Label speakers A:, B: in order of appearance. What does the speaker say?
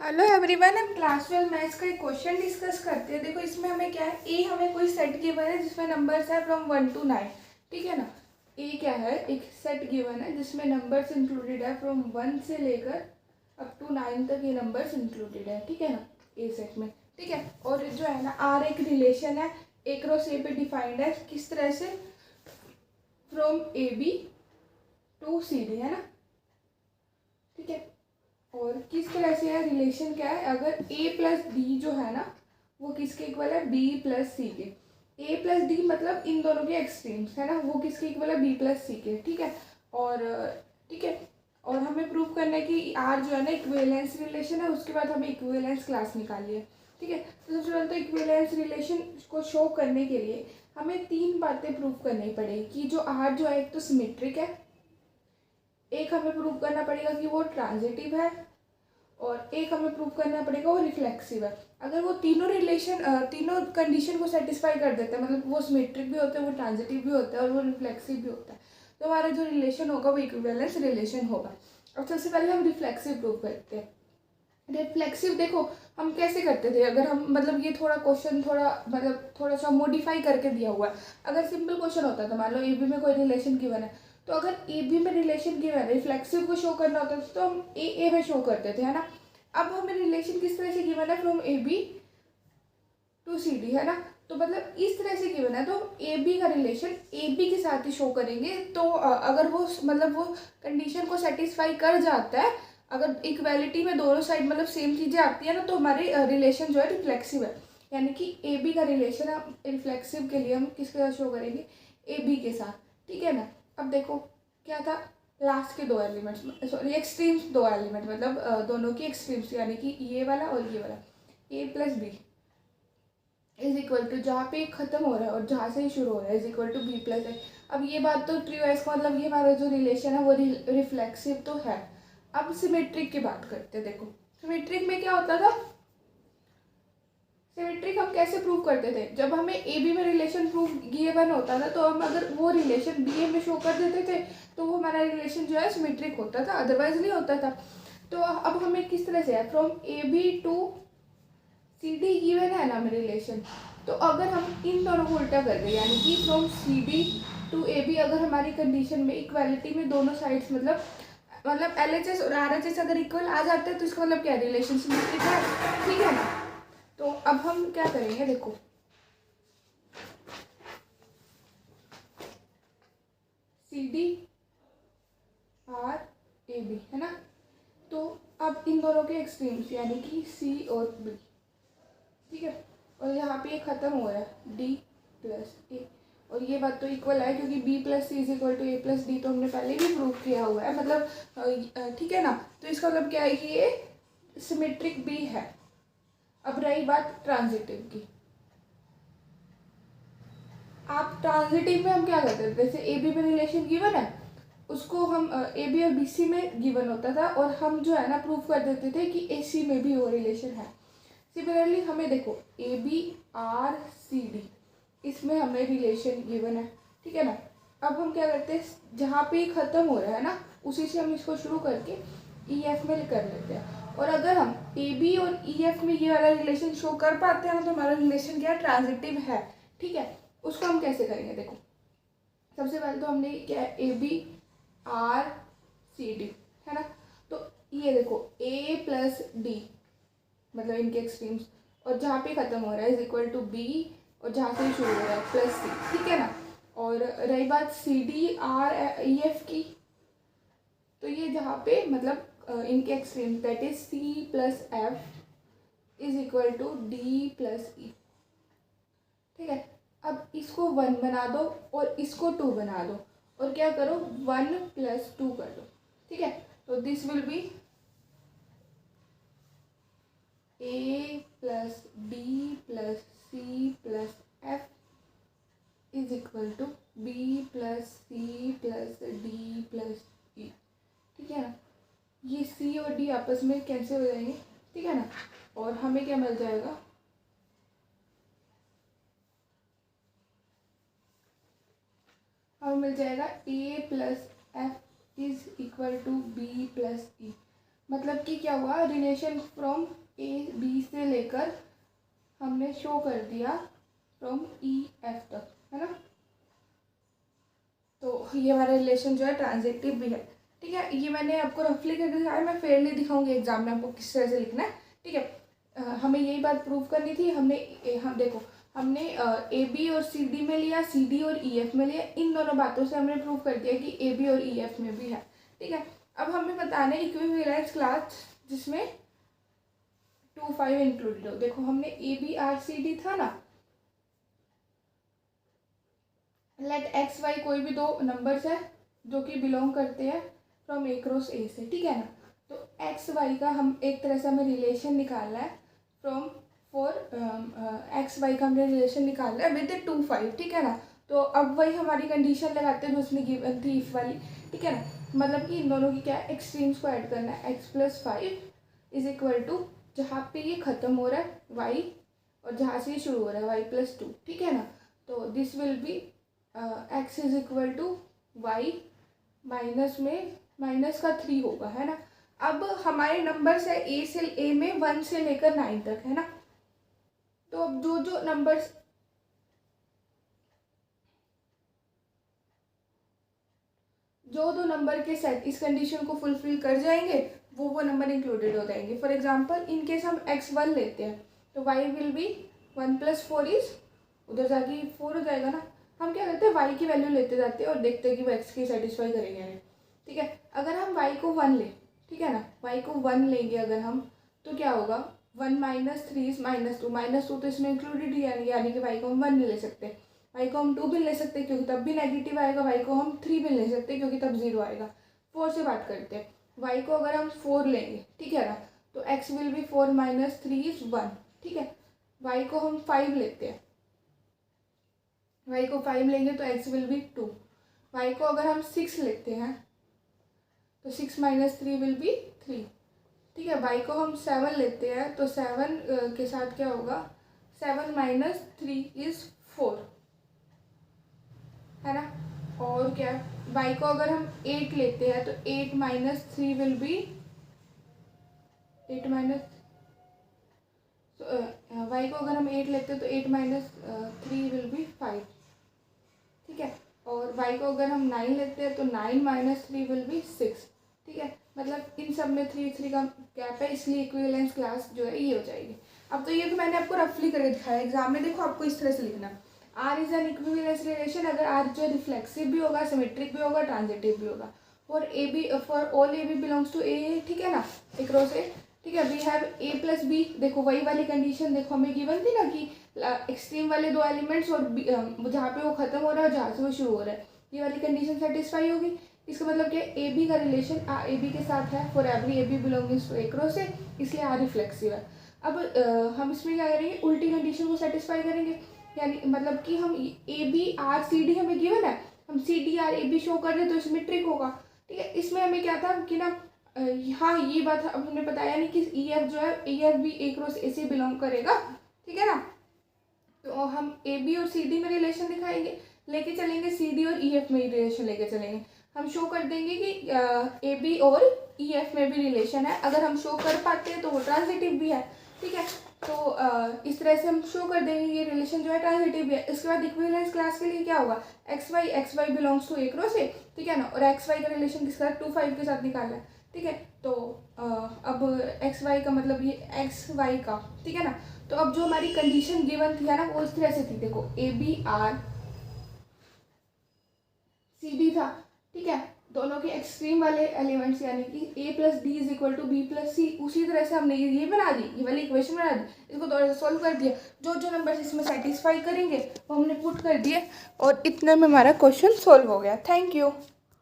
A: Hello everyone, हम class 12 maths का एक क्वेश्चन डिस्कस करते हैं। देखो इसमें हमें क्या है, ए हमें कोई सेट गिवन है जिसमें नंबर्स है फ्रॉम 1 to 9। ठीक है ना। ए क्या है, एक सेट गिवन है जिसमें नंबर्स इंक्लूडेड है फ्रॉम 1 से लेकर अप टू 9 तक। ये नंबर्स इंक्लूडेड है, ठीक है ना, ए सेट में। ठीक है। और जो है ना, आर एक रिलेशन है, ए क्रॉस ए पे डिफाइंड है किस तरह से, from A B to C D, है ना। ठीक है। और किस तरह से है, रिलेशन क्या है, अगर a प्लस डी जो है ना वो किसके इक्वल है, b प्लस सी के। a प्लस डी मतलब इन दोनों के एक्सट्रीम्स, है ना, वो किसके इक्वल है, b प्लस सी के। ठीक है। और ठीक है, और हमें प्रूव करना है कि r जो है ना इक्विवेलेंस रिलेशन है। उसके बाद हमें इक्विवेलेंस क्लास निकाली है। ठीक है। तो सबसे पहले तो इक्विवेलेंस रिलेशन को शो करने के लिए हमें तीन बातें प्रूव करनी पड़ेगी कि जो r जो है एक तो सिमेट्रिक है, एक हमें प्रूव करना पड़ेगा कि वो ट्रांजिटिव है, और एक हमें प्रूव करना पड़ेगा वो रिफ्लेक्सिव है। अगर वो तीनों तीनों कंडीशन को सेटिस्फाई कर देते हैं, मतलब वो सिमेट्रिक भी होते हैं, वो ट्रांजिटिव भी होता है और वो रिफ्लेक्सिव भी होता है, तो हमारा जो रिलेशन होगा वो इक्विवेलेंस रिलेशन होगा। और सबसे पहले हम रिफ्लेक्सिव प्रूव करते हैं। रिफ्लेक्सिव देखो हम कैसे करते थे, अगर हम मतलब ये थोड़ा क्वेश्चन थोड़ा सा मॉडिफाई करके दिया हुआ है। अगर सिंपल क्वेश्चन होता तो मान लो ए बी में कोई रिलेशन गिवन है, तो अगर ए बी में रिलेशन गिवन है, रिफ्लेक्सिव को शो करना होता है तो हम ए में शो करते थे, है ना। अब हमें रिलेशन किस तरह से गिवन है, from A B to C D, है ना। तो मतलब इस तरह से गिवन है तो ए बी का रिलेशन ए बी के साथ ही शो करेंगे। तो अगर वो मतलब वो कंडीशन को सेटिस्फाई कर जाता है, अगर इक्वालिटी में दोनों साइड मतलब सेम चीज़ें आती है ना, तो हमारे रिलेशन जो है रिफ्लेक्सिव है। यानी कि ए बी का रिलेशन रिफ्लेक्सिव के लिए हम किसके साथ शो करेंगे, ए बी के साथ। ठीक है ना। अब देखो क्या था, लास्ट के दो एलिमेंट्स, सॉरी एक्सट्रीम्स, दो एलिमेंट मतलब दोनों की एक्सट्रीम्स, यानी कि ये वाला और ये वाला, A plus B is equal to, जहाँ पे खत्म हो रहा है और जहाँ से ही शुरू हो रहा है, is equal to B plus A. अब ये बात तो ट्रू है, इसका मतलब ये हमारा जो रिलेशन है वो रिफ्लेक्सिव तो है। अब सिमेट्रिक की बात करते हैं। देखो सिमेट्रिक में क्या होता था, सिमेट्रिक हम कैसे प्रूव करते थे, जब हमें ए बी में रिलेशन प्रूव गिवन होता था तो हम अगर वो रिलेशन बी ए में शो कर देते थे तो वो हमारा रिलेशन जो है सिमेट्रिक होता था, अदरवाइज नहीं होता था। तो अब हमें किस तरह से है, from A B to C D given है ना हमें रिलेशन, तो अगर हम इन दोनों को उल्टा कर दें, यानी कि from C D to A B, अगर हमारी कंडीशन में इक्वालिटी में दोनों साइड्स मतलब एल एच एस और आर एच एस अगर इक्वल आ जाते हैं तो इसका मतलब क्या, रिलेशन सिमेट्रिक है। ठीक है ना। तो अब हम क्या करेंगे, देखो C D R A B, है ना। तो अब इन दोनों के एक्सट्रीम्स यानी कि सी और बी, ठीक है, और यहाँ पे ये खत्म हो रहा है डी प्लस ए, और ये बात तो इक्वल है क्योंकि B plus C is equal to A plus D तो हमने पहले भी प्रूव किया हुआ है, मतलब ठीक है ना। तो इसका मतलब क्या है कि ये सिमेट्रिक भी है। अब रही बात ट्रांजिटिव की, आप ट्रांजिटिव में हम क्या करते थे, जैसे ए बी में रिलेशन गिवन है, उसको हम ए बी और बी सी में गिवन होता था और हम जो है ना प्रूव कर देते थे कि ए सी में भी वो रिलेशन है। सिमिलरली हमें देखो A B R C D, इसमें हमें रिलेशन गिवन है, ठीक है ना। अब हम क्या करते हैं, जहाँ पे ख़त्म हो रहा है ना उसी से हम इसको शुरू करके ई एफ में कर लेते हैं। और अगर हम ए बी और ई एफ में ये वाला रिलेशन शो कर पाते हैं ना तो हमारा रिलेशन क्या ट्रांजिटिव है। ठीक है। उसको हम कैसे करेंगे, देखो सबसे पहले तो हमने क्या है, A B R C D, है ना। तो ये देखो ए प्लस डी मतलब इनके एक्सट्रीम्स, और जहाँ पे खत्म हो रहा है इज इक्वल टू बी, और जहाँ से शुरू हो रहा है प्लस सी, ठीक है ना। और रही बात C D R E F की, तो ये जहाँ पे मतलब इनके extreme that is C plus F is equal to D plus E, ठीक है। अब इसको 1 बना दो और इसको 2 बना दो, और क्या करो 1 प्लस 2 कर दो, ठीक है। तो this will be A plus B plus C plus F is equal to B plus C plus D plus E, ठीक है ना। ये सी और डी आपस में कैंसिल हो जाएंगे, ठीक है ना। और हमें क्या मिल जाएगा, हमें मिल जाएगा A plus F is equal to B plus E. मतलब कि क्या हुआ, रिलेशन फ्रॉम ए बी से लेकर हमने शो कर दिया फ्रॉम ई एफ तक, है ना। तो ये हमारा रिलेशन जो है ट्रांजिटिव भी है, ठीक है। ये मैंने आपको रफली करके दिखाया, मैं फेयरली दिखाऊंगी एग्जाम में आपको किस तरह से लिखना है, ठीक है। हमें यही बात प्रूव करनी थी। हम देखो हमने ए बी और सी डी में लिया, सी डी और ई एफ में लिया, इन दोनों बातों से हमने प्रूव कर दिया कि ए बी और ई एफ में भी है, ठीक है। अब हमें बताना है इक्विवेलेंस क्लास जिसमें 2 5 इंक्लूडेड हो। देखो हमने A B R C D था ना, लेट एक्स वाई कोई भी दो नंबर्स है जो कि बिलोंग करते हैं फ्रॉम ए क्रॉस ए से, ठीक है ना। तो एक्स वाई का हम एक तरह से हमें रिलेशन निकालना है फ्रॉम एक्स वाई का हमने रिलेशन निकालना है विद 2 5, ठीक है ना। तो अब वही हमारी कंडीशन लगाते हैं जो उसने गिवन थी इफ वाली, ठीक है ना। मतलब कि इन दोनों की क्या है, एक्सट्रीम्स को ऐड करना है। X plus 5 is equal to जहाँ पे ये ख़त्म हो रहा है वाई और जहाँ से ये शुरू हो रहा है वाई प्लस 2, ठीक है ना। तो this will be X is equal to Y minus में माइनस का 3 होगा, है ना। अब हमारे नंबर्स है ए में 1 से लेकर 9 तक, है ना। तो अब जो नंबर्स जो दो नंबर के सेट इस कंडीशन को फुलफिल कर जाएंगे वो नंबर इंक्लूडेड हो जाएंगे। फॉर एग्जांपल इन केस हम x1 लेते हैं तो y विल बी 1 + 4 इज, उधर जाके 4 हो जाएगा ना। हम क्या करते हैं y की वैल्यू लेते जाते हैं और देखते हैं कि वो x की सेटिस्फाई करेंगे नहीं, ठीक है। अगर हम y को 1 लें, ठीक है ना, y को 1 लेंगे अगर हम, तो क्या होगा 1 - 3 इज -2 तो इसमें इंक्लूडेड ही है, यानी कि y को हम 1 नहीं ले सकते, y को हम 2 भी ले सकते हैं क्योंकि तब भी नेगेटिव आएगा, y को हम 3 भी ले सकते हैं क्योंकि तब 0 आएगा। 4 से बात करते हैं, y को अगर हम 4 लेंगे, ठीक है ना, तो x विल बी 4 - 3 इज 1, ठीक है। y को हम 5 लेते हैं, y को 5 लेंगे तो x विल बी 2। y को अगर हम 6 लेते हैं तो 6 - 3 विल बी 3, ठीक है। y को हम 7 लेते हैं तो 7 के साथ क्या होगा, 7 - 3 इज 4, है ना। और क्या, y को अगर हम 8 लेते हैं तो 8 - 3 विल बी 8 माइनस y को अगर हम 8 लेते हैं तो 8 - 3 विल बी 5, ठीक है। और y को अगर हम 9 लेते हैं तो 9 - 3 विल बी 6, ठीक है। मतलब इन सब में 3 का गैप है, इसलिए इक्विवेलेंस क्लास जो है ये हो जाएगी। अब तो ये तो मैंने आपको रफली करके दिखाया, एग्जाम में देखो आपको इस तरह से लिखना, R is an equivalence relation अगर आर जो रिफ्लेक्सिव भी होगा, सिमेट्रिक भी होगा, ट्रांजिटिव भी होगा। For all A B belongs to A, ठीक है ना, अक्रॉस ए, ठीक है। We have A plus B, देखो वही वाली कंडीशन देखो हमें गिवन थी ना कि एक्सट्रीम वाले दो एलिमेंट्स और जहाँ पे वो खत्म हो रहा है और जहाँ से वो शुरू हो रहा है, ये वाली कंडीशन सेटिस्फाई होगी। इसका मतलब क्या, ए बी का रिलेशन ए बी के साथ है for every A B belongings to A cross A, इसलिए आर रिफ्लेक्सिव है। अब हम इसमें क्या करेंगे, उल्टी कंडीशन को सेटिस्फाई करेंगे, यानी मतलब कि हम A B R C D हमें गिवन है, हम C D R A B show कर रहे तो इसमें ट्रिक होगा, ठीक है। इसमें हमें क्या था कि ना हाँ ये बात हमने बताया नहीं कि ई एफ जो है ई एफ भी ए क्रॉस ए से बिलोंग करेगा, ठीक है ना। तो हम ए बी और सी डी में रिलेशन दिखाएंगे, लेके चलेंगे सी डी और ई एफ में ही रिलेशन लेके चलेंगे। हम शो कर देंगे कि ए बी और ई एफ में भी रिलेशन है, अगर हम शो कर पाते हैं तो वो ट्रांजिटिव भी है, ठीक है। तो इस तरह से हम शो कर देंगे ये रिलेशन जो है ट्रांजिटिव भी है। इसके बाद इक्विवेलेंस क्लास के लिए क्या होगा, X Y belongs to A cross A, ठीक है ना, और एक्स वाई का रिलेशन किसके साथ 2 5 के साथ निकालना है, ठीक है। तो अब एक्स वाई का मतलब ये एक्स वाई का, ठीक है ना। तो अब जो हमारी कंडीशन गिवन थी है ना वो इस तरह से थी, देखो A B R C D था, ठीक है, दोनों के एक्सट्रीम वाले एलिमेंट्स यानी कि A plus D is equal to B plus C, उसी तरह से हमने ये बना दी, ये वाली इक्वेशन बना दी, इसको थोड़ा सा सॉल्व कर दिया, जो जो नंबर्स इसमें सेटिस्फाई करेंगे वो हमने पुट कर दिए और इतने में हमारा क्वेश्चन सॉल्व हो गया। Thank you.